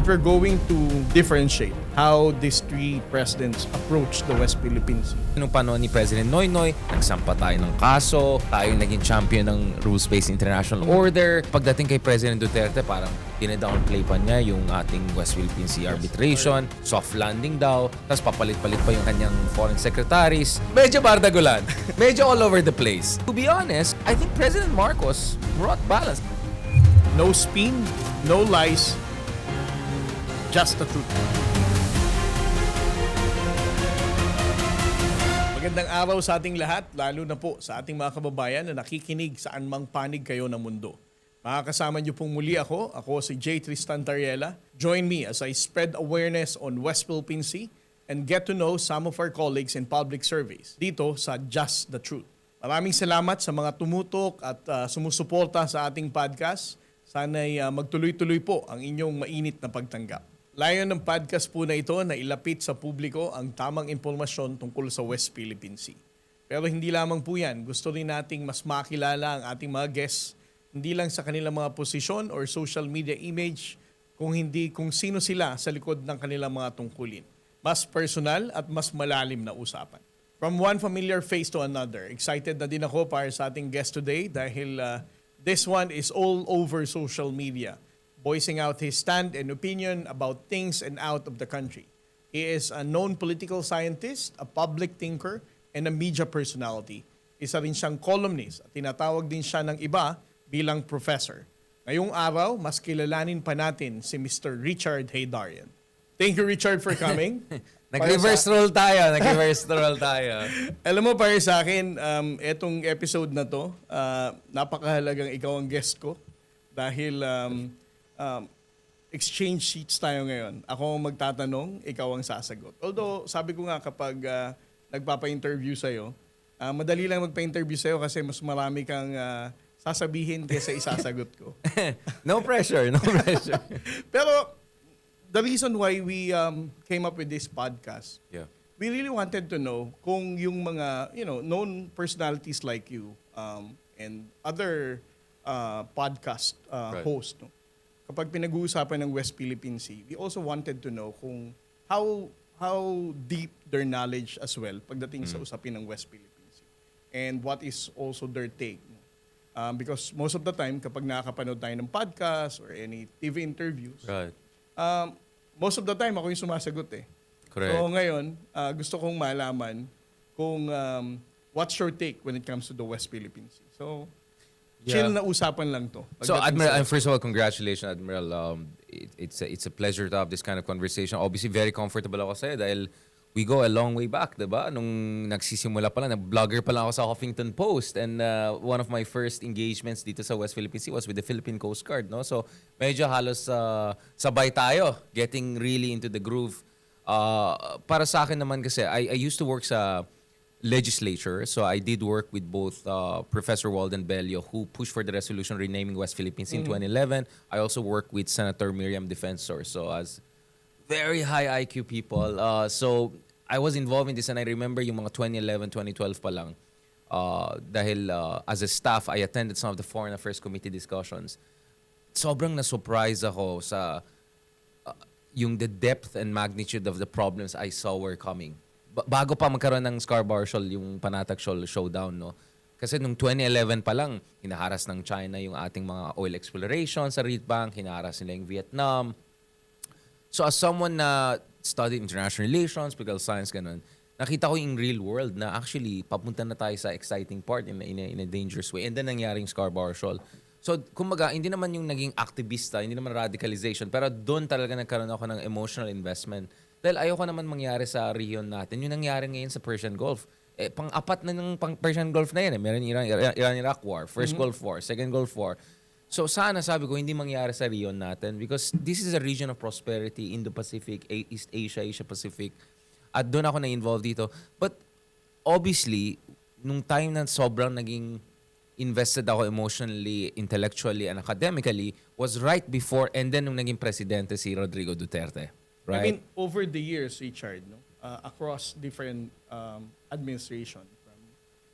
if you're going to differentiate how these three presidents approach the West Philippine Sea. Nung panahon ni President Noynoy, nagsampa tayo ng kaso, tayo naging champion ng rules-based international order. Pagdating kay President Duterte, parang dine-downplay pa niya yung ating West Philippine Sea arbitration, soft landing daw, tapos papalit-palit pa yung kanyang foreign secretaries. Medyo bardagulan, medyo all over the place. To be honest, I think President Marcos brought balance. No spin, no lies, just the truth. Magandang araw sa ating lahat, lalo na po sa ating mga kababayan na nakikinig saan mang panig kayo ng mundo. Makakasama niyo pong muli ako si Jay Tristan Tarriela. Join me as I spread awareness on West Philippine Sea and get to know some of our colleagues in public service dito sa Just the Truth. Maraming salamat sa mga tumutok at sumusuporta sa ating podcast. Sana'y magtuloy-tuloy po ang inyong mainit na pagtanggap. Layon ng podcast po na ito na ilapit sa publiko ang tamang impormasyon tungkol sa West Philippine Sea. Pero hindi lamang po yan. Gusto rin nating mas makilala ang ating mga guests, hindi lang sa kanilang mga posisyon or social media image, kung sino sila sa likod ng kanilang mga tungkulin. Mas personal at mas malalim na usapan. From one familiar face to another, excited na din ako para sa ating guest today dahil this one is all over social media, voicing out his stand and opinion about things and out of the country. He is a known political scientist, a public thinker, and a media personality. Isa rin siyang columnist at tinatawag din siya ng iba bilang professor. Ngayong araw, mas kilalanin pa natin si Mr. Richard Heydarian. Thank you, Richard, for coming. Nag-reverse roll tayo. Alam mo, para sa akin, etong episode na to, napakahalagang ikaw ang guest ko dahil exchange sheets tayo ngayon. Ako ang magtatanong, ikaw ang sasagot. Although, sabi ko nga kapag nagpapa-interview sa'yo, madali lang magpa-interview sa'yo kasi mas marami kang sasabihin kaysa isasagot ko. No pressure. Pero, the reason why we came up with this podcast, we really wanted to know kung yung mga, known personalities like you and other podcast hosts, no? Kapag pinag-uusapan ng West Philippine Sea, we also wanted to know kung how deep their knowledge as well pagdating sa usapin ng West Philippine Sea. And what is also their take. No? Because most of the time, kapag nakakapanood tayo ng podcast or any TV interviews, Right. Most of the time, ako yung sumasagot eh. Correct. So ngayon, gusto kong malaman kung what's your take when it comes to the West Philippine Sea. So, chill na usapan lang to. So, Admiral, first of all, congratulations, Admiral. It's a pleasure to have this kind of conversation. Obviously, very comfortable ako sa'yo dahil we go a long way back, diba? Nung nagsisimula pa lang, nag-vlogger pa lang ako sa Huffington Post. And one of my first engagements dito sa West Philippine Sea was with the Philippine Coast Guard. No? So, medyo halos sabay tayo, getting really into the groove. Para sa akin naman kasi, I used to work sa legislature. So, I did work with both Professor Walden Bello, who pushed for the resolution renaming West Philippines in 2011. I also worked with Senator Miriam Defensor. So, as very high IQ people. So, I was involved in this and I remember yung mga 2011, 2012 pa lang. Dahil as a staff, I attended some of the Foreign Affairs Committee discussions. Sobrang na-surprise ako sa yung the depth and magnitude of the problems I saw were coming. Bago pa magkaroon ng Scarborough Shoal, yung Panatag Shoal showdown, no? Kasi nung 2011 pa lang, hinaharas ng China yung ating mga oil exploration sa Reed Bank, hinaharas nila yung Vietnam. So as someone na studied international relations, political science, ganun, nakita ko yung real world na actually papunta na tayo sa exciting part in a dangerous way. And then nangyari yung Scarborough Shoal. So kumbaga, hindi naman yung naging activista, hindi naman radicalization, pero doon talaga nagkaroon ako ng emotional investment. Dahil ayoko naman mangyari sa region natin. Yung nangyari ngayon sa Persian Gulf. Pang-apat na ng Persian Gulf na yan. Meron Iran-Iraq War, First Gulf War, Second Gulf War. So sana sabi ko hindi mangyari sa region natin because this is a region of prosperity, Indo-Pacific, East Asia, Asia-Pacific. At doon ako na-involved dito. But obviously, nung time na sobrang naging invested ako emotionally, intellectually, and academically was right before and then nung naging presidente si Rodrigo Duterte. Right? I mean, over the years, Richard, no, across different administration,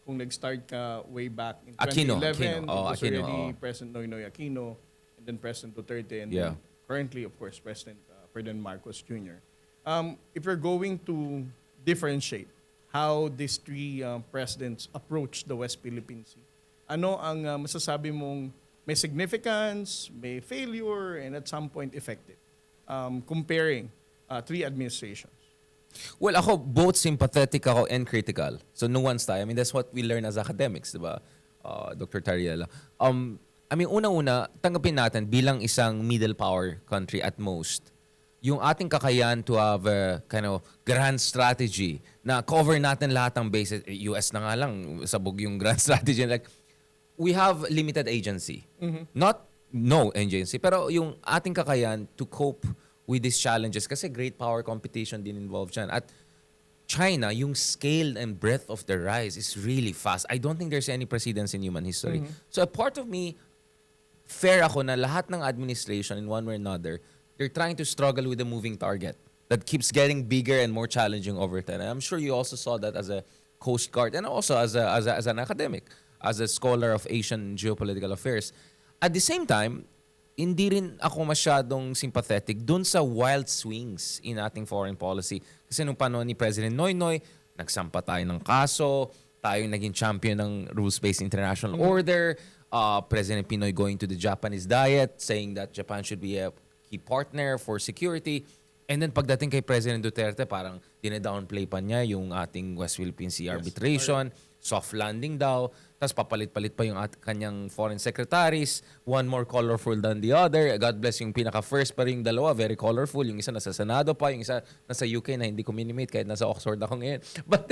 kung nag-start ka way back in 2011, it was already President Noynoy Aquino, and then President Duterte, and then currently, of course, President Ferdinand Marcos Jr., if you're going to differentiate how these three presidents approach the West Philippine Sea, ano ang masasabi mong may significance, may failure, and at some point effective, comparing three administrations? Well, ako, both sympathetic ako and critical. So, nuance tayo. I mean, that's what we learn as academics, di ba? Dr. Tarriela. I mean, unang-una, tanggapin natin bilang isang middle power country at most, yung ating kakayahan to have a kind of grand strategy na cover natin lahat ng bases. US na nga lang, sabog yung grand strategy. Like, we have limited agency. Not no agency, pero yung ating kakayahan to cope with these challenges kasi great power competition din involved dyan. At China, yung scale and breadth of the rise is really fast. I don't think there's any precedence in human history. So a part of me, fair ako na lahat ng administration in one way or another, they're trying to struggle with a moving target that keeps getting bigger and more challenging over time. And I'm sure you also saw that as a Coast Guard and also as an academic, as a scholar of Asian geopolitical affairs. At the same time, hindi rin ako masyadong sympathetic dun sa wild swings in ating foreign policy. Kasi nung panahon ni President Noynoy, nagsampa tayo ng kaso, tayo naging champion ng rules-based international order, President Pinoy going to the Japanese Diet, saying that Japan should be a key partner for security. And then pagdating kay President Duterte, parang dine-downplay pa niya yung ating West Philippine Sea arbitration, soft landing daw, tapos papalit-palit pa yung kanyang foreign secretaries, one more colorful than the other. God bless yung pinaka-first pa rin yung dalawa, very colorful. Yung isa nasa Senado pa, yung isa nasa UK na hindi ko minimate kahit nasa Oxford ako ngayon. But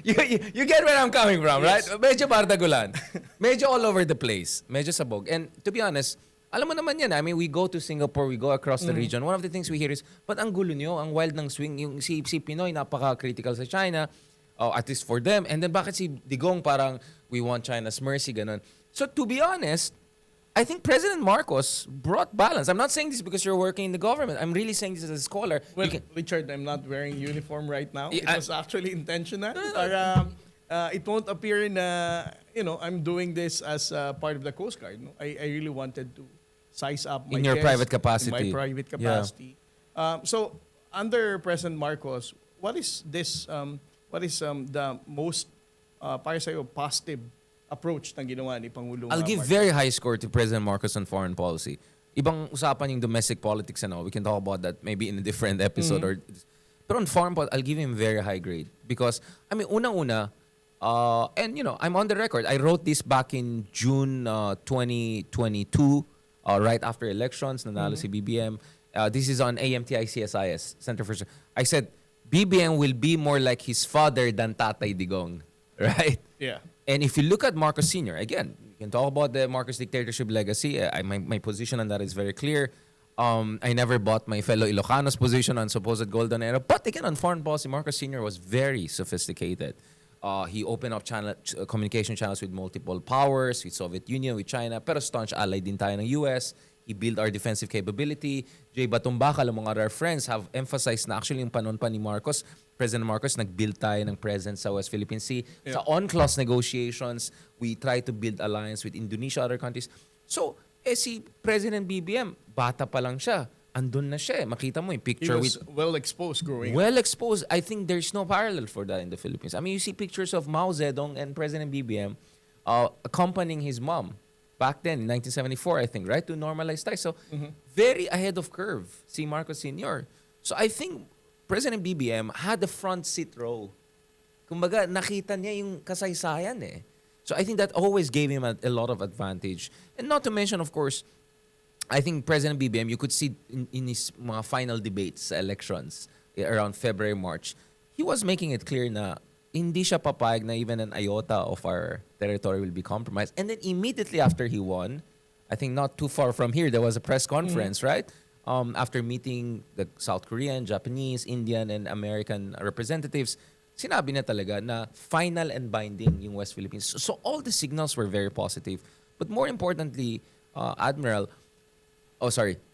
you get where I'm coming from, right? Medyo bardagulan. Medyo all over the place. Medyo sabog. And to be honest, alam mo naman yan. I mean, we go to Singapore, we go across the region. One of the things we hear is, but ang gulo nyo, ang wild ng swing, yung si Pinoy, napaka-critical sa China, at least for them. And then bakit si Digong parang, we want China's mercy, ganun. So to be honest, I think President Marcos brought balance. I'm not saying this because you're working in the government. I'm really saying this as a scholar. Well, Richard, I'm not wearing uniform right now. It was actually intentional. It won't appear na, I'm doing this as part of the Coast Guard. No? I really wanted to size up my in your guests private capacity. In my private capacity. Yeah. So, under President Marcos, what is this? What is the most para sa'yo positive approach na ginawa ni Pangulong I'll give Marcos? very high score to President Marcos on foreign policy. Ibang usapan yung domestic politics and all. We can talk about that maybe in a different episode. But on foreign policy, I'll give him very high grade. Because, I mean, unang-una, and I'm on the record. I wrote this back in June 2022, right after elections, nanalo si BBM. This is on AMTI CSIS, Center for... I said, BBM will be more like his father than Tatay Digong. Right? Yeah. And if you look at Marcos Sr., again, you can talk about the Marcos dictatorship legacy. My position on that is very clear. I never bought my fellow Ilocanos' position on supposed golden era. But again, on foreign policy, Marcos Sr. was very sophisticated. He opened up communication channels with multiple powers, with Soviet Union, with China, pero staunch ally din tayo ng US. He built our defensive capability. Jay Batumbakal, among other friends, have emphasized na actually yung panon pa ni Marcos, President Marcos, nag-build tayo ng presence sa West Philippine Sea. Yeah. Sa UNCLOS negotiations, we try to build alliance with Indonesia, other countries. So, si President BBM, bata pa lang siya. Andun na siya. Makita mo yung picture with... He was well-exposed growing up. Well-exposed. I think there's no parallel for that in the Philippines. I mean, you see pictures of Mao Zedong and President BBM accompanying his mom back then, in 1974, I think, right? To normalize ties. So, very ahead of curve si Marcos Sr. So, I think President BBM had the front seat row. Kumbaga, nakita niya yung kasaysayan eh. So, I think that always gave him a lot of advantage. And not to mention, of course, I think President BBM, you could see in his mga final debates sa elections around February, March, he was making it clear na hindi siya papayag na even an iota of our territory will be compromised. And then immediately after he won, I think not too far from here, there was a press conference, right? After meeting the South Korean, Japanese, Indian, and American representatives, sinabi na talaga na final and binding yung West Philippines. So all the signals were very positive. But more importantly, Admiral,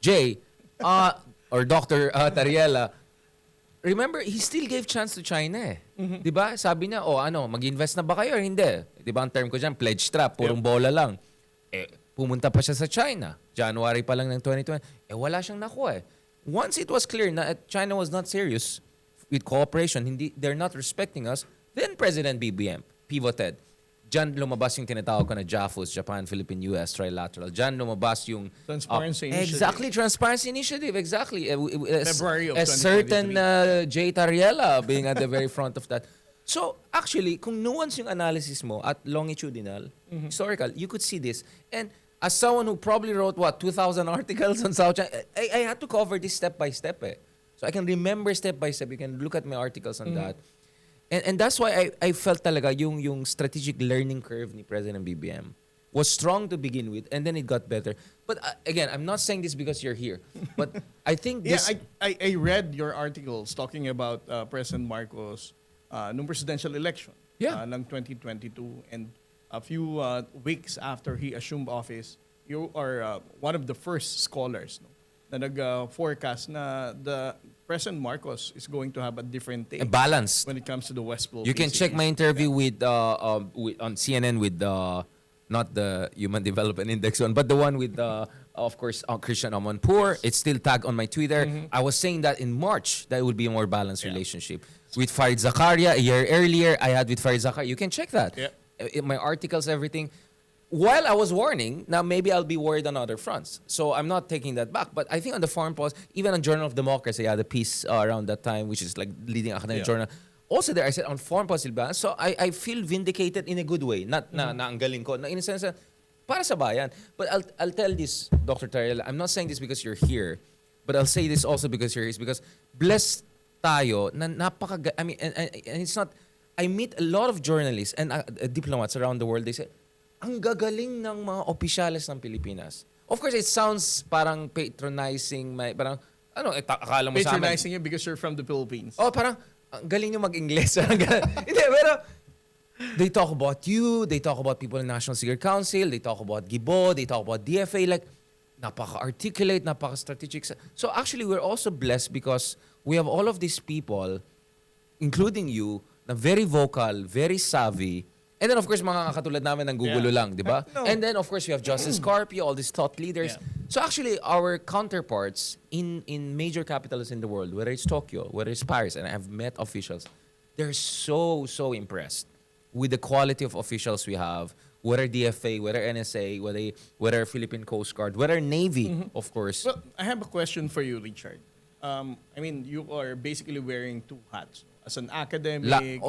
Jay, or Dr. Tarriela, remember, he still gave chance to China eh. Diba? Sabi niya, mag-invest na ba kayo or hindi? Diba ang term ko dyan, pledge trap, purong bola lang. Pumunta pa siya sa China. January pa lang ng 2020. Wala siyang nakuha eh. Once it was clear na China was not serious with cooperation, they're not respecting us, then President BBM pivoted. Diyan lumabas yung tinatawag ko na JAFUS, Japan, Philippine, US, Trilateral. Diyan lumabas yung... Transparency Initiative. Exactly, Transparency Initiative, exactly. February of 2023. A certain Jay Tarriela being at the very front of that. So, actually, kung nuance yung analysis mo at longitudinal, historical, you could see this. And as someone who probably wrote, 2,000 articles on South China, I had to cover this step by step eh. So I can remember step by step. You can look at my articles on that. And that's why I felt talaga yung strategic learning curve ni President BBM was strong to begin with, and then it got better. But again, I'm not saying this because you're here. But I think this... I read your articles talking about President Marcos nung presidential election ng 2022, and a few weeks after he assumed office, you are one of the first scholars na nag-forecast na the President Marcos is going to have a different take, a balance when it comes to the West Philippines. You can check my interview with on CNN with not the Human Development Index one, but the one with of course Christian Amonpour. It's still tagged on my Twitter. I was saying that in March that it would be a more balanced relationship. With Farid Zakaria a year earlier, I had with Farid Zakaria. You can check that. In my articles, everything. While I was warning, now maybe I'll be worried on other fronts. So I'm not taking that back. But I think on the foreign policy, even on Journal of Democracy, I had a piece around that time, which is like leading academic journal. Also there, I said on foreign policy balance. So I feel vindicated in a good way. Not na ang galing ko. Na in a sense, para sa bayan. But I'll tell this, Dr. Tarriela, I'm not saying this because you're here, but I'll say this also because you're here. Because blessed tayo na I mean, and it's not... I meet a lot of journalists and diplomats around the world. They say, ang gagaling ng mga opisyales ng Pilipinas. Of course, it sounds parang patronizing. Parang, akala mo sa amin. Patronizing you because you're from the Philippines. Oh, parang, ang galing nyo mag-Ingles. Hindi, pero, they talk about you, they talk about people in National Security Council, they talk about Gibo, they talk about DFA, like, napaka-articulate, napaka-strategic. So actually, we're also blessed because we have all of these people, including you, na very vocal, very savvy. And then, of course, mga katulad namin ng gugulo lang, di ba? No. And then, of course, we have Justice Carpio, all these thought leaders. So actually, our counterparts in major capitals in the world, whether it's Tokyo, whether it's Paris, and I've met officials, they're so impressed with the quality of officials we have, whether DFA, whether NSA, whether Philippine Coast Guard, whether Navy, of course. Well, I have a question for you, Richard. I mean, you are basically wearing two hats. As an academic,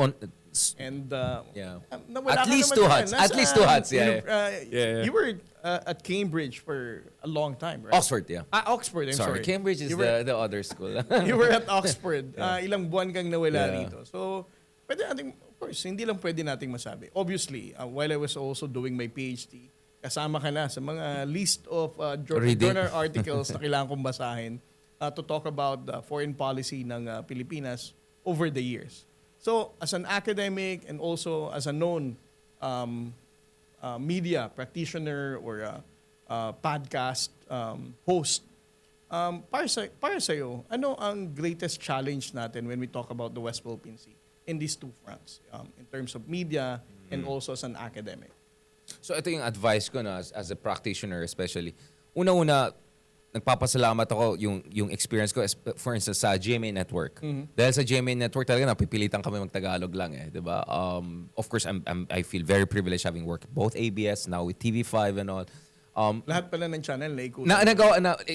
and at least two hats. At least two hats, You were at Cambridge for a long time, right? Oxford, yeah. Oxford, I'm sorry. Cambridge is the other school. You were at Oxford. Ilang buwan kang nawala rito. So, pwede natin, of course, hindi lang pwede nating masabi. Obviously, while I was also doing my PhD, kasama ka na sa mga list of journal articles na kailangan kong basahin to talk about the foreign policy ng Pilipinas over the years. So, as an academic and also as a known media practitioner or podcast host, para sa'yo, ano ang greatest challenge natin when we talk about the West Philippine Sea in these two fronts, in terms of media and also as an academic? So, ito yung advice ko na as a practitioner especially. Una-una, nagpapasalamat ako yung experience ko, for instance, sa GMA Network. Dahil sa GMA Network talaga napipilitan kami mag-Tagalog lang eh, 'di ba? Of course, I feel very privileged having worked both ABS, now with TV5 and all. Lahat pala ng channel na ikutin.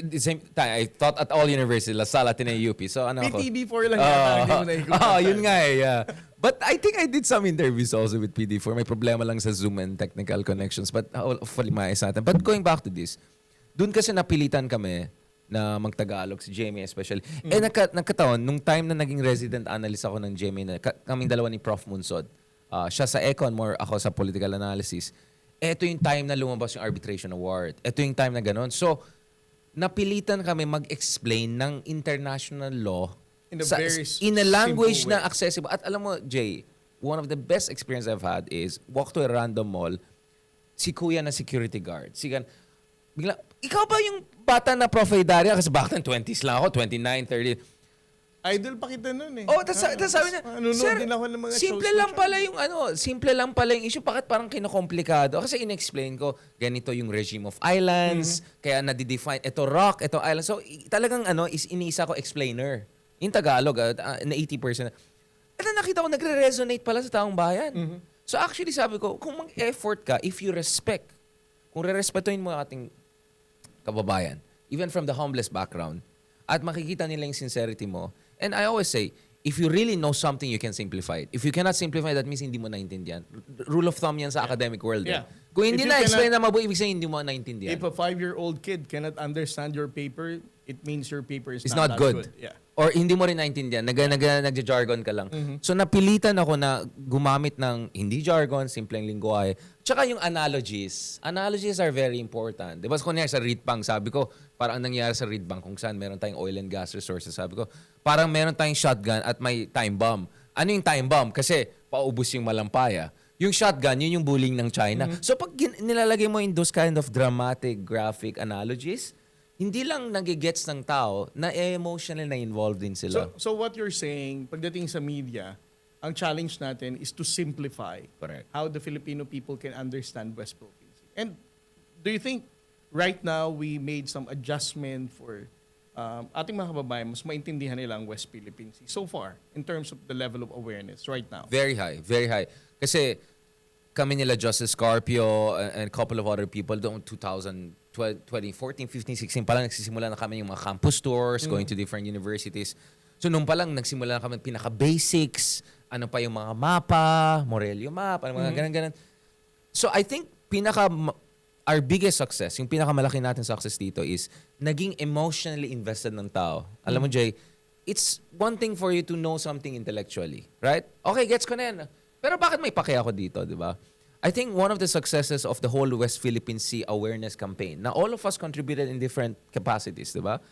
The same time, I taught at all universities, La Salle, Ateneo, UP. So ano ako? PTV4 lang yata, hindi mo naikutin. Yun nga eh, yeah. But I think I did some interviews also with PD4. May problema lang sa Zoom and technical connections, but hopefully maayos natin. But going back to this, doon kasi napilitan kami na mag-Tagalog, si Jamie especially. Nagkataon, nung time na naging resident analyst ako ng Jamie, kaming dalawa ni Prof. Munsod. Siya sa Econ, more ako sa political analysis. Ito yung time na lumabas yung arbitration award. Ito yung time na ganun. So, napilitan kami mag-explain ng international law in a language na accessible. At alam mo, Jay, one of the best experience I've had is walk to a random mall, si kuya na security guard. Bigla, ikaw ba yung bata na Prof. Heydarian? Kasi bakit 20s lang ako, 29, 30. Idol pa kita nun eh. Oh, tas sabi niya, nanonood sir, din ako ng mga simple shows lang mo, pala yung simple lang pala yung issue. Bakit parang kinokomplikado? Kasi in-explain ko, ganito yung regime of islands, kaya nadidefine, ito rock, ito island. So, talagang is iniisa ko explainer. In Tagalog, na 80%. At nakita ko, nagre-resonate pala sa taong bayan. So, actually, sabi ko, kung mag-effort ka, if you respect, kung re-respetuhin mo ating kababayan, even from the humblest background, at makikita nila yung sincerity mo. And I always say, if you really know something, you can simplify it. If you cannot simplify, that means hindi mo naintindihan. Rule of thumb yan sa academic world. Yeah. Kung hindi If you na-explain na mabuti, ibig sabihin hindi mo naintindihan. If a 5-year-old kid cannot understand your paper, it means your paper is It's not not good. Yeah. Or hindi mo rin naintindihan. Nagja-jargon ka lang. So napilitan ako na gumamit ng hindi jargon, simpleng lingwahe. Tsaka yung analogies. Analogies are very important. Diba kunyari sa readbank, sabi ko, parang ang nangyari sa readbank kung saan meron tayong oil and gas resources. Sabi ko, parang meron tayong shotgun at may time bomb. Ano yung time bomb? Kasi paubos yung malampaya. Yung shotgun, yun yung bullying ng China. So pag nilalagay mo in those kind of dramatic, graphic analogies, hindi lang nagigets ng tao na emotional na involved din sila. So what you're saying, pagdating sa media, ang challenge natin is to simplify Correct. how the Filipino people can understand West Philippine Sea. And do you think right now we made some adjustment for ating mga kababayan, mas maintindihan nila ang West Philippine Sea so far in terms of the level of awareness right now? Very high, very high. Kasi kami nila Justice Scarpio and a couple of other people doon 2014, 15, 16 pa lang nagsisimula na kami yung mga campus tours, going to different universities. So nung pa lang nagsimula na kami pinaka-basics, ano pa yung mga mapa, Morelio map, ano mga ganun-ganun. So I think our biggest success, yung pinakamalaki natin success dito is naging emotionally invested ng tao. Alam mo Jay, it's one thing for you to know something intellectually, right? Okay, gets ko na yan. Pero bakit may pake ako dito, di ba? I think one of the successes of the whole West Philippine Sea awareness campaign, na all of us contributed in different capacities, di ba?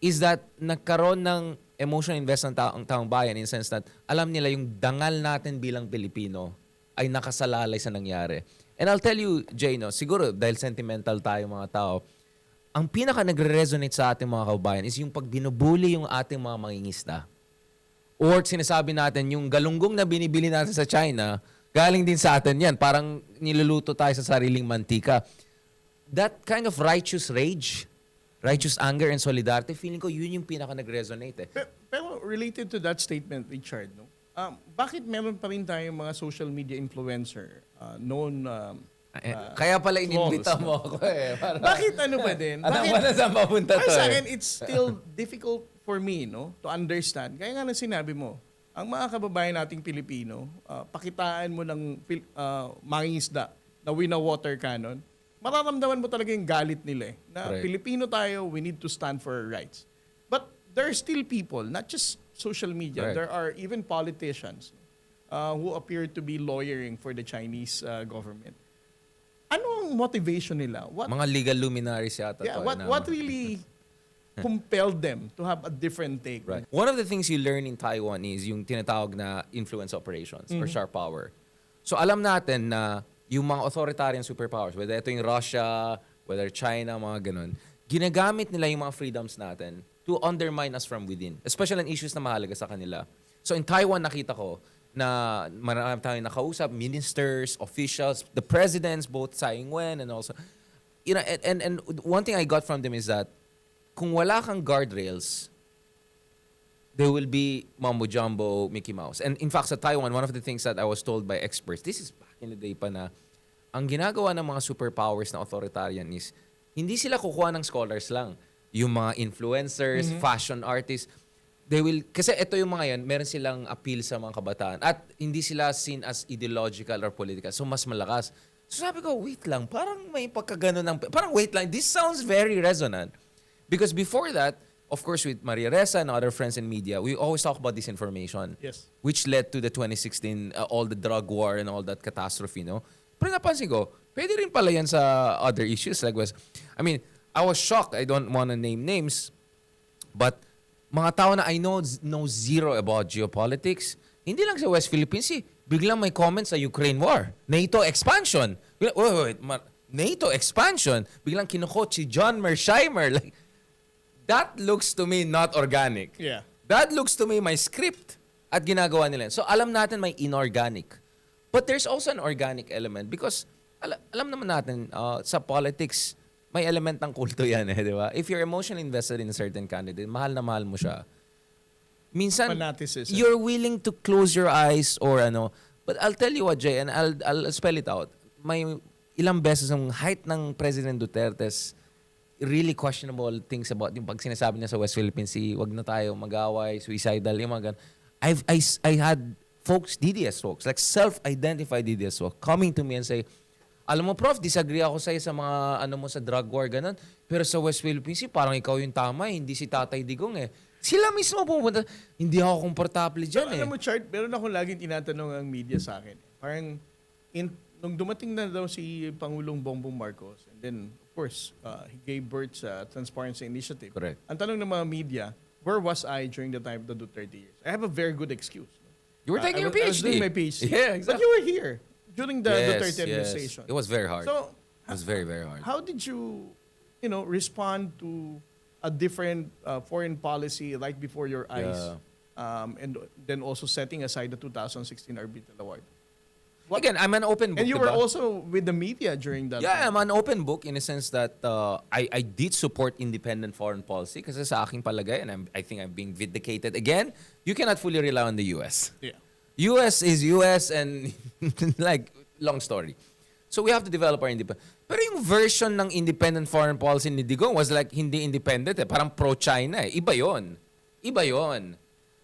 Is that nagkaroon ng emotional investment ang taong bayan in the sense that alam nila yung dangal natin bilang Pilipino ay nakasalalay sa nangyari. And I'll tell you, Jay, no, siguro dahil sentimental tayo mga tao, ang pinaka nagre-resonate sa ating mga kababayan is yung pag binubuli yung ating mga mangingisda. Or sinasabi natin, yung galunggong na binibili natin sa China, galing din sa atin yan. Parang niluluto tayo sa sariling mantika. That kind of righteous rage, righteous anger and solidarity, feeling ko yun yung pinaka nag-resonate. Pero related to that statement, Richard, no? Bakit meron pa rin tayong mga social media influencer known Kaya pala inimbita trolls, mo ako eh. Bakit ano ba din? Alam mo na saan papunta to Sa eh. akin, it's still difficult for me, no, to understand. Kaya nga nang sinabi mo, ang mga kababayan nating Pilipino, pakitaan mo ng mangingisda na wina-water cannon, mararamdaman mo talaga yung galit nila eh. Na Right. Pilipino tayo, we need to stand for our rights. But there are still people, not just social media, Right. there are even politicians who appear to be lawyering for the Chinese government. Ano ang motivation nila? Mga legal luminaries yata. Yeah, to, what really compelled them to have a different take? Right. One of the things you learn in Taiwan is yung tinatawag na influence operations or sharp power. So alam natin na yung mga authoritarian superpowers, whether ito yung Russia, whether China, mga ganun, ginagamit nila yung mga freedoms natin to undermine us from within, especially on issues na mahalaga sa kanila. So in Taiwan, nakita ko na marami tayong nakausap, ministers, officials, the presidents, both Tsai Ing-wen and also, you know, and one thing I got from them is that kung wala kang guardrails, there will be Mambo Jumbo, Mickey Mouse. And in fact, sa Taiwan, one of the things that I was told by experts, this is back in the day pa na, ang ginagawa ng mga superpowers na authoritarian is, hindi sila kukuha ng scholars lang. Yung mga influencers, fashion artists, they will, kasi ito yung mga yan, meron silang appeal sa mga kabataan. At hindi sila seen as ideological or political. So, mas malakas. So, sabi ko, wait lang, parang may pagkagano ng, parang wait lang, this sounds very resonant. Because before that, of course, with Maria Ressa and other friends in media, we always talk about disinformation. Yes. Which led to the 2016, all the drug war and all that catastrophe, no? Pero napansin ko, pwede rin pala yan sa other issues. Like I mean, I was shocked. I don't want to name names. But mga tao na I know zero about geopolitics, hindi lang sa West Philippine Sea, biglang may comments sa Ukraine war. NATO expansion. Wait, NATO expansion. Biglang kinukot si John Mersheimer. Like, that looks to me not organic. Yeah. That looks to me my script at ginagawa nila. So alam natin may inorganic. But there's also an organic element because alam naman natin sa politics, may element ng kulto yan di ba? If you're emotionally invested in a certain candidate, mahal na mahal mo siya. Minsan, Fanaticism. you're willing to close your eyes or ano. But I'll tell you what, Jay, and I'll spell it out. May ilang beses ang height ng President Duterte's really questionable things about yung pag sinasabi niya sa West Philippine Sea, wag na tayo mag-away, suicidal, yung mga ganun. I had folks, DDS folks, like self-identified DDS folks, coming to me and say, alam mo, Prof, disagree ako sa'yo sa mga ano mo sa drug war, ganun. Pero sa West Philippine Sea, parang ikaw yung tama, hindi si Tatay Digong Sila mismo pumunta, hindi ako komportable dyan Alam mo, Chart, meron akong laging tinatanong ang media sa akin. Parang, nung dumating na daw si Pangulong Bongbong Marcos, and then, of course, he gave birth sa Transparency Initiative. Correct. Ang tanong ng mga media, where was I during the time of the Duterte years? I have a very good excuse. You were taking your I was PhD. doing my PhD. Yeah, But exactly. you were here during the Duterte administration. It was very hard. So, It was very, very hard. how did you respond to a different foreign policy right before your eyes? And then also setting aside the 2016 Arbitral Award. Again, I'm an open book. And you were diba? also with the media during that Yeah, time. I'm an open book in a sense that I did support independent foreign policy kasi sa aking palagay, and I think I'm being vindicated again, you cannot fully rely on the US. Yeah. US is US and like, long story. So we have to develop our independent. Pero yung version ng independent foreign policy ni Digong was like hindi independent parang pro-China Iba yon. Iba yon.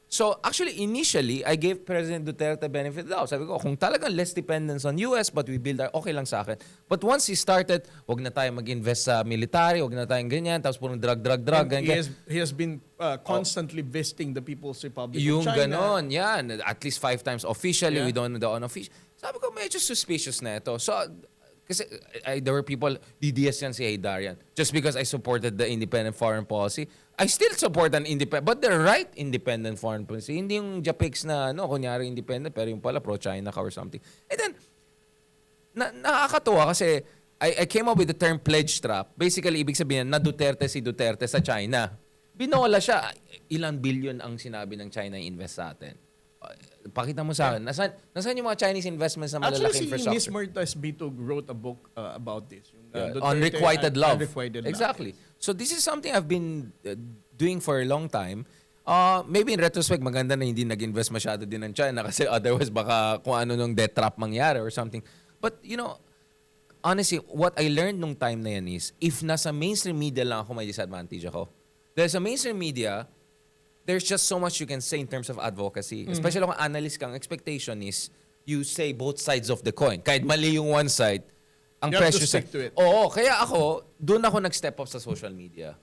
So actually, initially, I gave President Duterte benefit of the doubt. Sabi ko, kung talagang less dependence on US, but we build our, okay lang sa akin. But once he started, wag na tayo mag-invest sa military, wag na tayong ganyan, tapos purong drug, ganyan. He has been constantly visiting the People's Republic Yung of China. ganon, yan. At least 5 times officially, Yeah. we don't know the unofficial. Sabi ko, medyo suspicious na ito. So, kasi there were people, DDS yan si Heydarian. Just because I supported the independent foreign policy, I still support an independent, but the right independent foreign policy. Hindi yung Japix na, kunyari independent, pero yung pala pro-China ka or something. And then, nakakatuwa kasi I came up with the term pledge trap. Basically, ibig sabihin, na Duterte si Duterte sa China. Binola siya. Ilang billion ang sinabi ng China invest sa atin. Pakita mo sa akin. Nasaan yung mga Chinese investments na malalaking Actually, infrastructure? Miss Martas Bitog wrote a book about this. Yung, Duterte Unrequited love. Unrequited love. Exactly. So this is something I've been doing for a long time. Maybe in retrospect, maganda na hindi nag-invest masyado din ng China kasi otherwise baka kung ano nung debt trap mangyari or something. But honestly, what I learned nung time na yan is, if nasa mainstream media lang ako, may disadvantage ako. Dahil sa mainstream media, there's just so much you can say in terms of advocacy. Especially kung analyst kang, expectation is you say both sides of the coin. Kahit mali yung one side, ang You have to pressure stick to it. Oo, kaya doon ako nag-step up sa social media.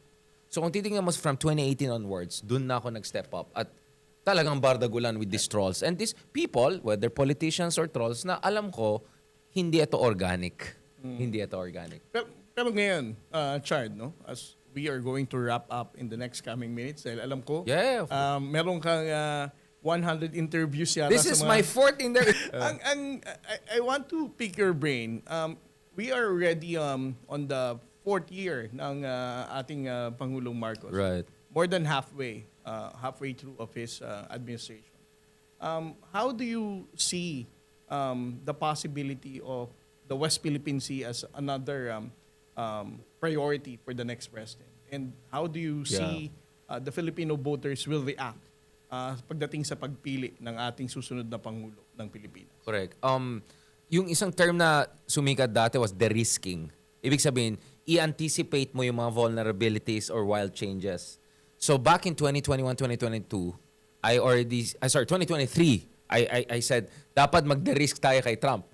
So kung titingnan mo from 2018 onwards, doon na ako nag-step up. At talagang bardagulan with these trolls. And these people, whether politicians or trolls, na alam ko, hindi ito organic. Hindi ito organic. Pero ngayon, Chard, as we are going to wrap up in the next coming minutes, dahil alam ko, Yeah. meron kang 100 interviews yata This sa is mga... my fourth in there. I want to pick your brain. We are already on the 4th year ng ating Pangulong Marcos. Right. More than halfway through of his administration. How do you see the possibility of the West Philippine Sea as another priority for the next president? And how do you see the Filipino voters will react pagdating sa pagpili ng ating susunod na Pangulo ng Pilipinas? Correct. Yung isang term na sumikat dati was de-risking. Ibig sabihin, i-anticipate mo yung mga vulnerabilities or wild changes. So back in 2021, 2022, 2023, I said, dapat mag-de-risk tayo kay Trump.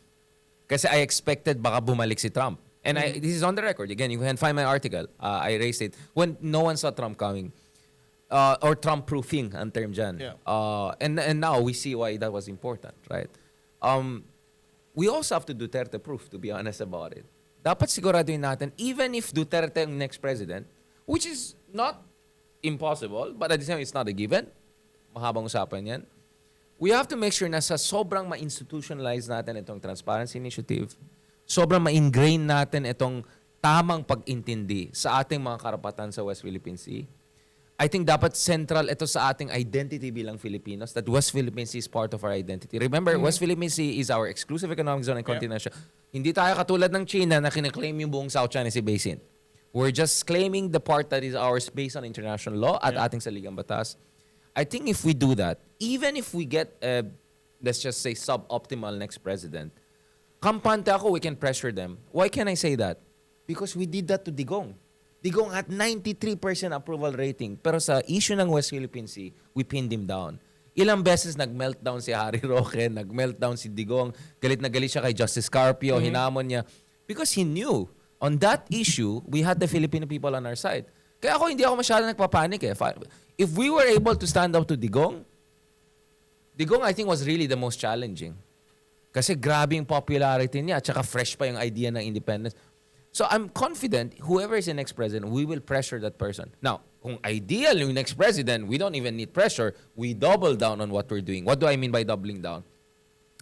Kasi I expected baka bumalik si Trump. And this is on the record. Again, you can find my article. I raised it when no one saw Trump coming. Or Trump-proofing ang term dyan. Yeah. And now we see why that was important, right? We also have to Duterte-proof, to be honest about it. Dapat siguraduhin natin, even if Duterte ang next president, which is not impossible, but at the same time, it's not a given. Mahabang usapan yan. We have to make sure na sa sobrang ma-institutionalize natin itong Transparency Initiative, sobrang ma-ingrain natin itong tamang pag-intindi sa ating mga karapatan sa West Philippine Sea, I think dapat central ito sa ating identity bilang Filipinos, that West Philippine Sea is part of our identity. Remember, West Philippine Sea is our exclusive economic zone and continental. Hindi tayo katulad ng China na kinaklaim yung buong South China Sea Basin. We're just claiming the part that is ours based on international law at ating saligang batas. I think if we do that, even if we get, let's just say, suboptimal next president, kampante ako, we can pressure them. Why can I say that? Because we did that to Digong. Digong had 93% approval rating. Pero sa issue ng West Philippine Sea, we pinned him down. Ilang beses nag-meltdown si Harry Roque, nag-meltdown si Digong, galit na galit siya kay Justice Carpio, hinamon niya. Because he knew, on that issue, we had the Filipino people on our side. Kaya ako, hindi ako masyadong nagpapanik eh. If we were able to stand up to Digong, I think was really the most challenging. Kasi grabe yung popularity niya at saka fresh pa yung idea ng independence. So I'm confident whoever is the next president, we will pressure that person. Now, kung ideal yung next president, we don't even need pressure. We double down on what we're doing. What do I mean by doubling down?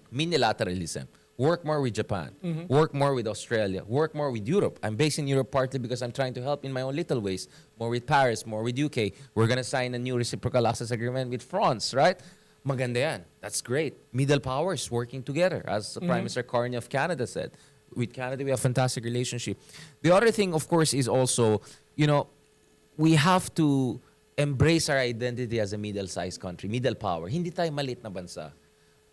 Minilateralism. Work more with Japan. Work more with Australia. Work more with Europe. I'm based in Europe partly because I'm trying to help in my own little ways. More with Paris, more with UK. We're gonna sign a new reciprocal access agreement with France, right? Maganda yan. That's great. Middle powers working together, as Prime Minister Carney of Canada said. With Canada, we have a fantastic relationship. The other thing, of course, is also, we have to embrace our identity as a middle-sized country, middle power. Hindi tayo maliit na bansa.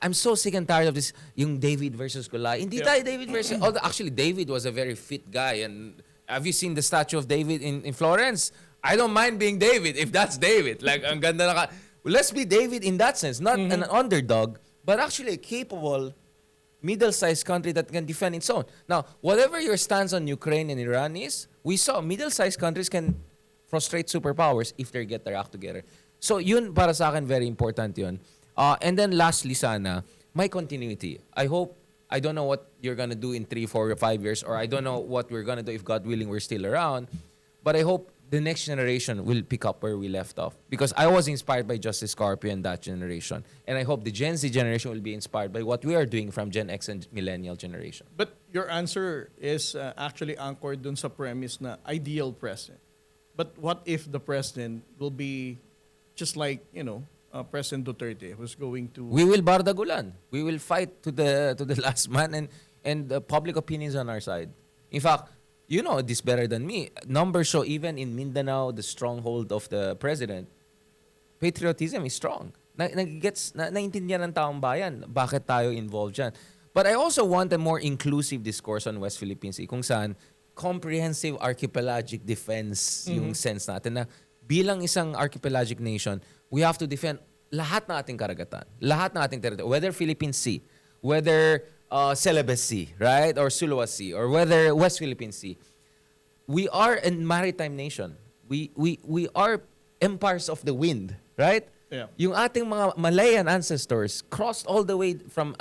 I'm so sick and tired of this, yung David versus Goliath. Hindi tayo David versus... Actually, David was a very fit guy. And have you seen the statue of David in Florence? I don't mind being David if that's David. Like, ang ganda na let's be David in that sense. Not an underdog, but actually a capable middle-sized country that can defend its own. Now, whatever your stance on Ukraine and Iran is, we saw middle-sized countries can frustrate superpowers if they get their act together. So yun para sa akin, very important yun. And then lastly sana, my continuity. I don't know what you're gonna do in 3, 4, or 5 years, or I don't know what we're gonna do if God willing we're still around, but I hope the next generation will pick up where we left off. Because I was inspired by Justice Carpio and that generation. And I hope the Gen Z generation will be inspired by what we are doing from Gen X and Millennial generation. But your answer is actually anchored dun sa premise na ideal president. But what if the president will be just like, President Duterte who's going to... We will bardagulan. We will fight to the last man and the public opinion is on our side. In fact, you know this better than me. Numbers show even in Mindanao, the stronghold of the president, patriotism is strong. Naintindihan ng taong bayan bakit tayo involved dyan. But I also want a more inclusive discourse on West Philippine Sea kung saan comprehensive archipelagic defense yung sense natin na bilang isang archipelagic nation, we have to defend lahat ng ating karagatan, lahat ng ating territory, whether Philippine Sea, whether Celebes Sea, right? Or Suluas Sea, or whether West Philippine Sea. We are a maritime nation. We are empires of the wind, right? Yeah. Yung ating mga Malayan ancestors crossed all the way from,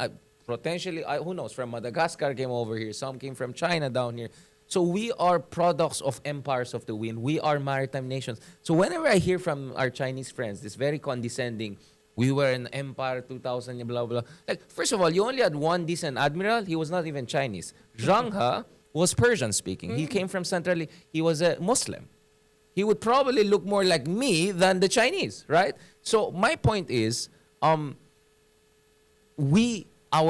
potentially, who knows, from Madagascar came over here. Some came from China down here. So we are products of empires of the wind. We are maritime nations. So whenever I hear from our Chinese friends, this very condescending, we were an empire 2000, blah, blah. Like, first of all, you only had one decent admiral. He was not even Chinese. Zhang He was Persian speaking. He came from Central. He was a Muslim. He would probably look more like me than the Chinese, right? So my point is, our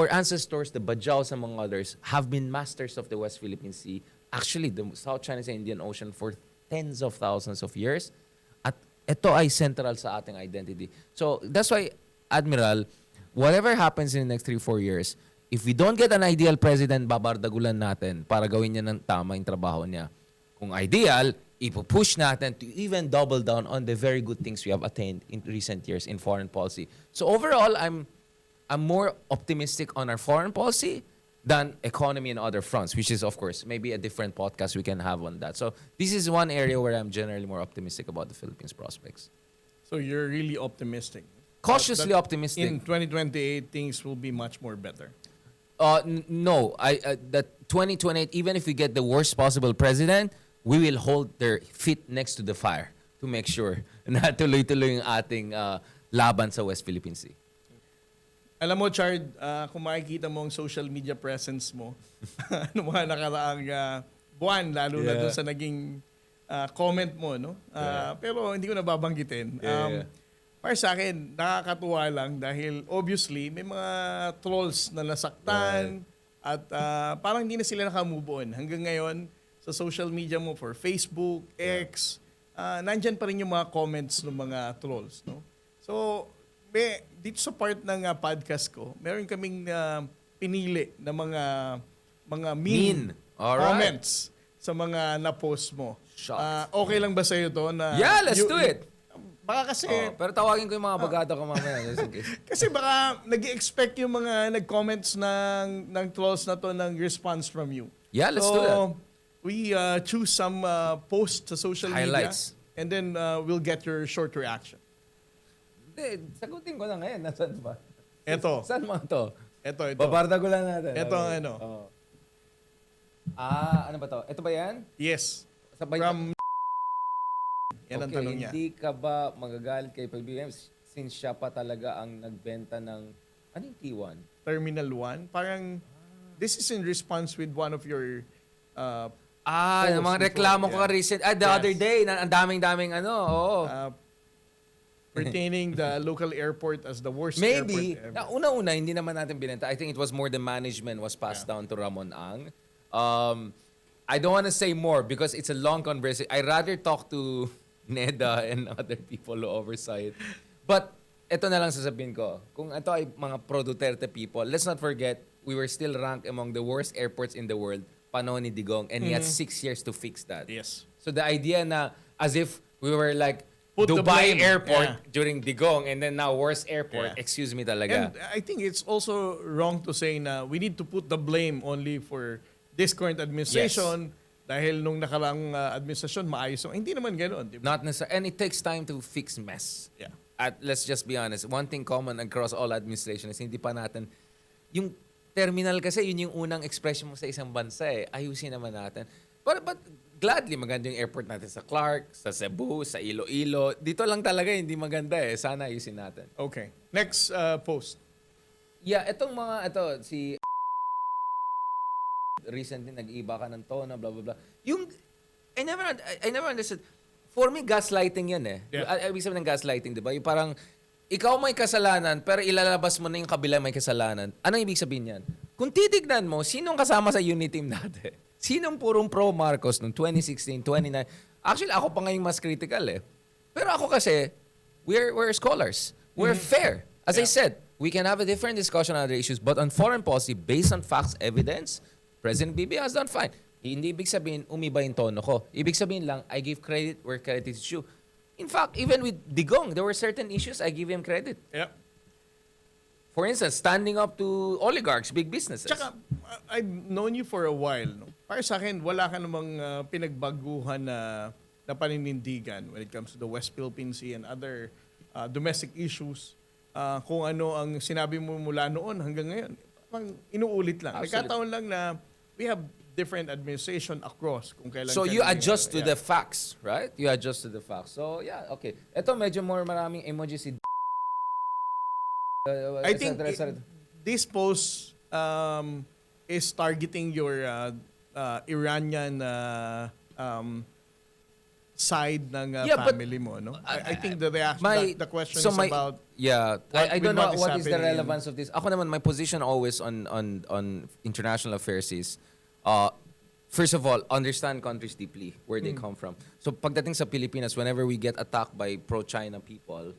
ancestors, the Bajaus among others, have been masters of the West Philippine Sea, actually the South China Sea, Indian Ocean for tens of thousands of years. At ito ay central sa ating identity. So that's why, Admiral, whatever happens in the next 3-4 years, if we don't get an ideal president, babardagulan natin para gawin niya ng tama yung trabaho niya. Kung ideal, ipupush natin to even double down on the very good things we have attained in recent years in foreign policy. So overall, I'm more optimistic on our foreign policy than economy and other fronts, which is, of course, maybe a different podcast we can have on that. So this is one area where I'm generally more optimistic about the Philippines' prospects. So you're really optimistic. Cautiously optimistic. In 2028, things will be much more better. No, that 2028, even if we get the worst possible president, we will hold their feet next to the fire to make sure na tuloy-tuloy yung ating laban sa West Philippine Sea. Alam mo, Chard, kung makikita mo ang social media presence mo, ano mga nakaraang buwan, lalo na doon sa naging comment mo, no? Pero hindi ko nababanggitin. Para sa akin, nakakatuwa lang dahil obviously may mga trolls na nasaktan at parang hindi na sila nakamove on. Hanggang ngayon, sa social media mo for Facebook, X, nandyan pa rin yung mga comments ng mga trolls, no? So, dito sa part ng podcast ko, meron kaming pinili na mga mean comments sa mga na-post mo. Okay lang ba sa'yo to na... Yeah, let's do it! Baka kasi... pero tawagin ko yung mga bagata ko mamaya. Kasi baka nag-expect yung mga nag-comments ng trolls na to ng response from you. Yeah, let's do that. We choose some posts sa social Highlights. media and then we'll get your short reaction. Hindi, sagutin ko na ngayon. Nasaan ba? Ito. Saan mo to? Ito. Babarda ko lang natin. Ito ang ano. Ano ba to? Ito ba yan? Yes. Sabay From... Yan ang okay, tanong niya. hindi ka ba magagalit kay PBBM since siya pa talaga ang nagbenta ng... Ano yung T1? Terminal 1. Parang, this is in response with one of your... yung mga reklamo ko recent. The other day, ang daming-daming pertaining the local airport as the worst Maybe. airport ever. Una-una, hindi naman natin binenta. I think it was more the management was passed down to Ramon Ang. I don't want to say more because it's a long conversation. I rather talk to Neda and other people who oversight. But ito na lang sasabihin ko. Kung ito ay mga pro-Duterte people, let's not forget, we were still ranked among the worst airports in the world, panahon ni Digong, and he had 6 years to fix that. Yes. So the idea na as if we were like Put the Dubai blame. airport during Digong and then now worst airport, Yeah. excuse me talaga. And I think it's also wrong to say na we need to put the blame only for this current administration dahil nung nakaraang administrasyon maayos. Hindi naman ganoon. Diba? Not necessarily. And it takes time to fix mess. Yeah. At let's just be honest, one thing common across all administration is hindi pa natin, yung terminal kasi yun yung unang expression mo sa isang bansa eh. Ayusin naman natin. But gladly maganda yung airport natin sa Clark, sa Cebu, sa Iloilo. Dito lang talaga hindi maganda eh. Sana ayusin natin. Okay. Next post. Yeah, si recently nag-iba ka ng tono, blah, blah, blah. Yung, I never understood. For me, gaslighting yan eh. Yeah. Ibig sabihin ng gaslighting, di ba? Yung parang, ikaw may kasalanan, pero ilalabas mo na yung kabila may kasalanan. Anong ibig sabihin yan? Kung titignan mo, sinong kasama sa unit team natin? Sinong purong pro-Marcos noong 2016, 2019? Actually, ako pa ngayong mas critical eh. Pero ako kasi, we're scholars. We're fair. As I said, we can have a different discussion on other issues, but on foreign policy, based on facts, evidence, President BBM has done fine. Hindi ibig sabihin, umiba yung tono ko. Ibig sabihin lang, I give credit where credit is due. In fact, even with Digong, there were certain issues I give him credit. Yeah. For instance, standing up to oligarchs, big businesses. Tsaka, I've known you for a while. No? Para sa akin, wala ka namang pinagbaguhan na paninindigan when it comes to the West Philippine Sea and other domestic issues. Kung ano ang sinabi mo mula noon hanggang ngayon. Parang inuulit lang. Absolutely. Nagkataon lang na we have different administration across. Kung kailan So you adjust to yeah. the facts, right? You adjust to the facts. So yeah, okay. Ito medyo more maraming emoji si I think this post is targeting your Iranian side ng family mo, no? I think the reaction, the question is about I don't know what is the happening relevance of this. Ako naman, my position always on international affairs is, first of all, understand countries deeply, where they come from. So pagdating sa Pilipinas, whenever we get attacked by pro-China people,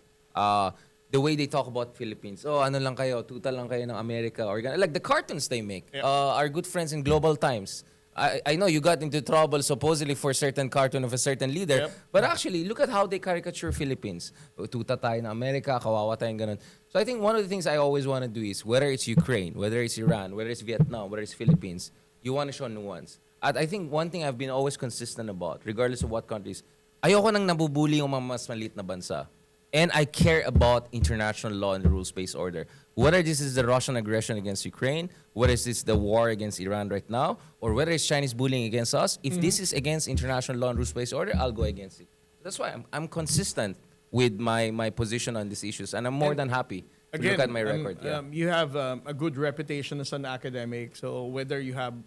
the way they talk about Philippines, ano lang kayo, tutal lang kayo ng America, or like the cartoons they make. Our good friends in Global Times, I know you got into trouble supposedly for certain cartoon of a certain leader, but actually, look at how they caricature Philippines. Tuta tayo ng Amerika, kawawa tayong ganun. So I think one of the things I always want to do is, whether it's Ukraine, whether it's Iran, whether it's Vietnam, whether it's Philippines, you want to show nuance. At I think one thing I've been always consistent about, regardless of what countries, ayoko nang nabubuli yung mga mas maliit na bansa. And I care about international law and the rules-based order. Whether this is the Russian aggression against Ukraine, whether this is the war against Iran right now, or whether it's Chinese bullying against us, if this is against international law and rules-based order, I'll go against it. That's why I'm consistent with my position on these issues, and I'm more than happy to look at my record. You have a good reputation as an academic, so whether you have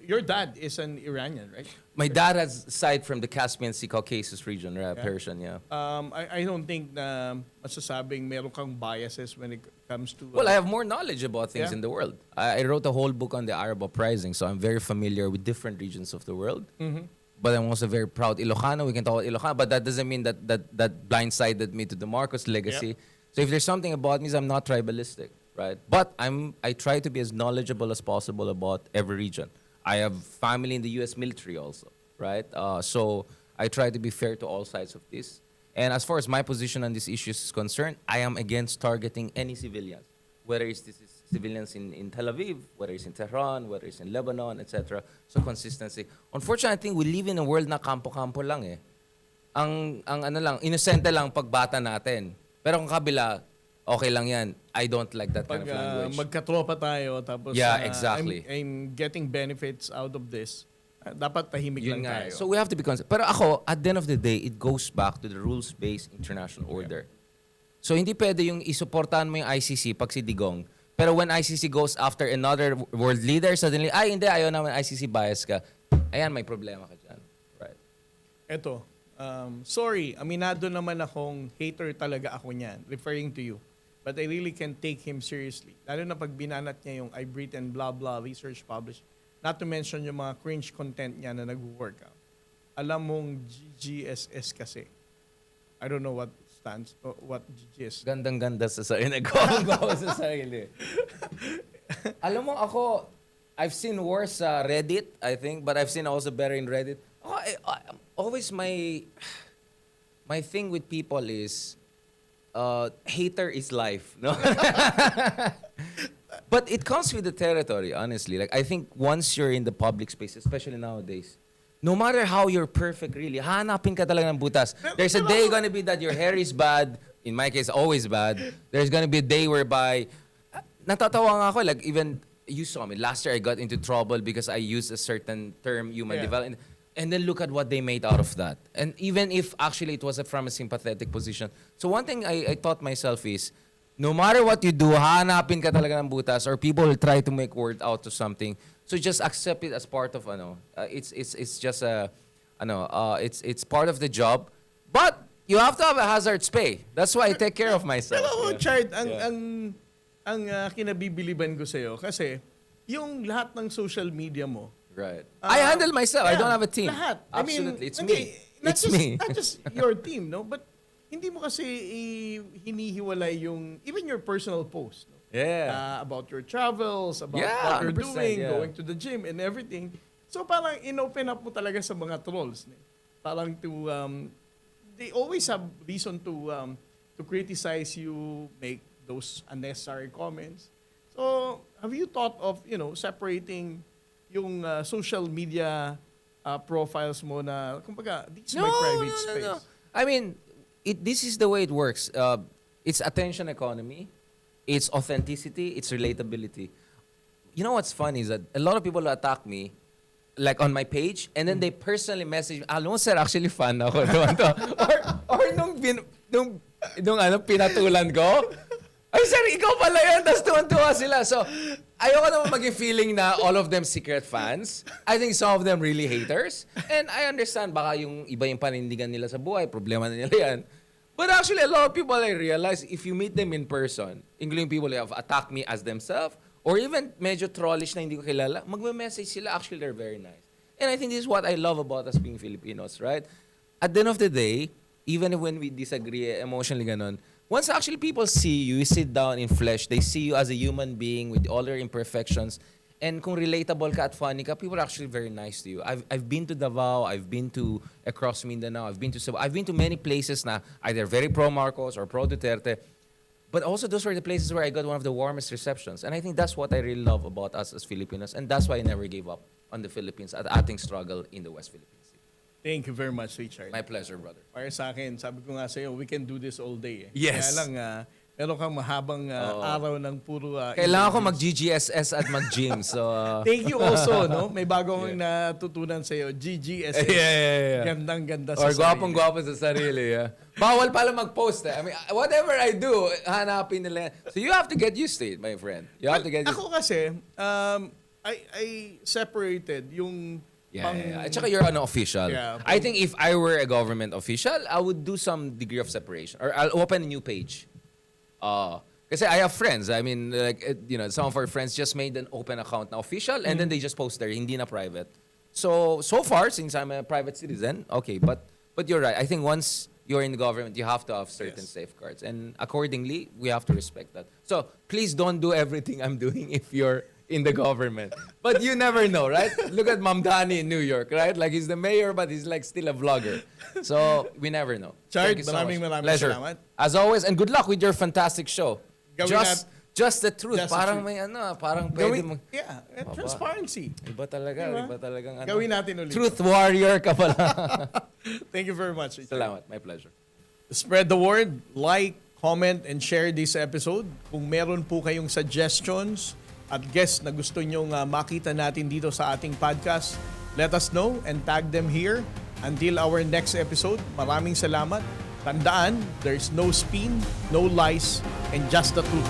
Your dad is an Iranian, right? My dad has side from the Caspian Sea, Caucasus region, right? Persian, yeah. I don't think na masasabing meron kang biases when it comes to... Well, I have more knowledge about things Yeah. in the world. I wrote a whole book on the Arab uprising, so I'm very familiar with different regions of the world. But I'm also very proud Ilocano. We can talk about Ilocano, but that doesn't mean that blindsided me to the Marcos legacy. So if there's something about me, is I'm not tribalistic, right? But I try to be as knowledgeable as possible about every region. I have family in the U.S. military also, right? So I try to be fair to all sides of this. And as far as my position on these issues is concerned, I am against targeting any civilians, whether it's civilians in Tel Aviv, whether it's in Tehran, whether it's in Lebanon, etc. So consistency. Unfortunately, I think we live in a world na kampo-kampo lang eh. Ang ano lang, inosente lang pagbata natin. Pero kung kabila, okay lang yan. I don't like that kind Pag of language. magkatropa tayo, tapos Yeah, exactly. I'm getting benefits out of this, dapat tahimik lang Yun nga. tayo. So we have to be conscious. Pero ako, at the end of the day, it goes back to the rules-based international order. So hindi pwede yung isuportahan mo yung ICC pag si Digong. Pero when ICC goes after another world leader, suddenly, ay hindi, ayaw naman ICC bias ka. Ayan, may problema ka dyan. Right. Eto, sorry, aminado naman akong hater talaga ako niyan, referring to you. But I really can take him seriously. Lalo na pag binanat niya yung I breathe and blah blah research published. Not to mention yung mga cringe content niya na nag-workout. Alam mong GGSS kasi. I don't know what stands, what GGS. Gandang-ganda sa sarili. Nag-go sa sarili. Alam mo, ako, I've seen worse sa Reddit, I think, but I've seen also better in Reddit. Always my thing with people is, hater is life, no? But it comes with the territory, honestly. Like, I think once you're in the public space, especially nowadays, no matter how you're perfect, really, hanapin ka talaga ng butas. There's a day gonna be that your hair is bad. In my case, always bad. There's gonna be a day whereby, natatawa nga ako, like, even, you saw me, last year I got into trouble because I used a certain term, human development. And then look at what they made out of that. And even if actually it was from a sympathetic position. So one thing I taught myself is, no matter what you do, hanapin ka talaga ng butas, or people will try to make word out to something. So just accept it as part of it's just it's part of the job. But you have to have a hazard's pay. That's why I take care of myself. Pero Chard, ang kinabibiliban ko sa'yo, kasi yung lahat ng social media mo, right. I handle myself. I don't have a team. Lahat. Absolutely. It's hindi, me. It's me. Not just your team, no? But hindi mo kasi hinihiwalay yung, even your personal post. No? Yeah. About your travels, about Yeah, what you're 100%, doing, yeah. going to the gym and everything. So parang in-open up mo talaga sa mga trolls. No? Parang they always have reason to criticize you, make those unnecessary comments. So have you thought of, separating yung social media profiles mo na, kumbaga, this is my private space? No. I mean, this is the way it works. It's attention economy, it's authenticity, it's relatability. You know what's funny is that a lot of people attack me, like on my page, and then they personally message me, alam mo sir, actually fan ako. or nung pinatulan ko, ay sir, ikaw pala yan, tapos tuwan-tuwa sila. So, ayoko naman maging feeling na all of them secret fans. I think some of them really haters. And I understand, baka yung iba yung panindigan nila sa buhay, problema na nila yan. But actually, a lot of people, I realize, if you meet them in person, including people who have attacked me as themselves, or even medyo trollish na hindi ko kilala, magme-message sila, actually, they're very nice. And I think this is what I love about us being Filipinos, right? At the end of the day, even when we disagree emotionally ganon, once actually people see you, you sit down in flesh, they see you as a human being with all your imperfections, and kung relatable ka at funny ka, people are actually very nice to you. I've been to Davao, I've been to across Mindanao, I've been to many places na either very pro Marcos or pro Duterte, but also those were the places where I got one of the warmest receptions. And I think that's what I really love about us as Filipinos, and that's why I never gave up on the Philippines at ating struggle in the West Philippines. Thank you very much, Richard. My pleasure, brother. Para sa akin, sabi ko nga sa'yo, we can do this all day. Yes. Kaya lang, meron kang mahabang araw ng puro Kailangan ko interviews. mag-GGSS at mag-gym. So, Thank you also, no? May bagong natutunan sa'yo, GGSS. Yeah. Gandang-ganda sa Or sarili. gwapong-gwapo sa sarili. Yeah. Bawal pala mag-post. I mean, whatever I do, hanapin nila. So you have to get used to it, my friend. You have to get used to Ako kasi, I separated yung Yeah. At saka you're an official. Yeah, I think if I were a government official, I would do some degree of separation. Or I'll open a new page. Kasi I have friends. I mean, like, some of our friends just made an open account na official and then they just post there, hindi na private. So far, since I'm a private citizen, okay. But you're right. I think once you're in the government, you have to have certain safeguards. And accordingly, we have to respect that. So please don't do everything I'm doing if you're in the government. But you never know, right? Look at Ma'am Dani in New York, right? Like, he's the mayor, but he's like still a vlogger. So we never know. Chard, Thank you so maraming much. Pleasure. salamat. As always, and good luck with your fantastic show. Just the truth. Just the Parang truth. may parang pwede mo. Yeah, transparency. Iba talaga, Diba? iba talagang ano. Gawin natin ulit. Truth warrior ka pala. Thank you very much. Richard. Salamat, my pleasure. Spread the word, like, comment, and share this episode. Kung meron po kayong suggestions at guests na gusto nyong makita natin dito sa ating podcast, let us know and tag them here. Until our next episode, maraming salamat. Tandaan, there's no spin, no lies, and just the truth.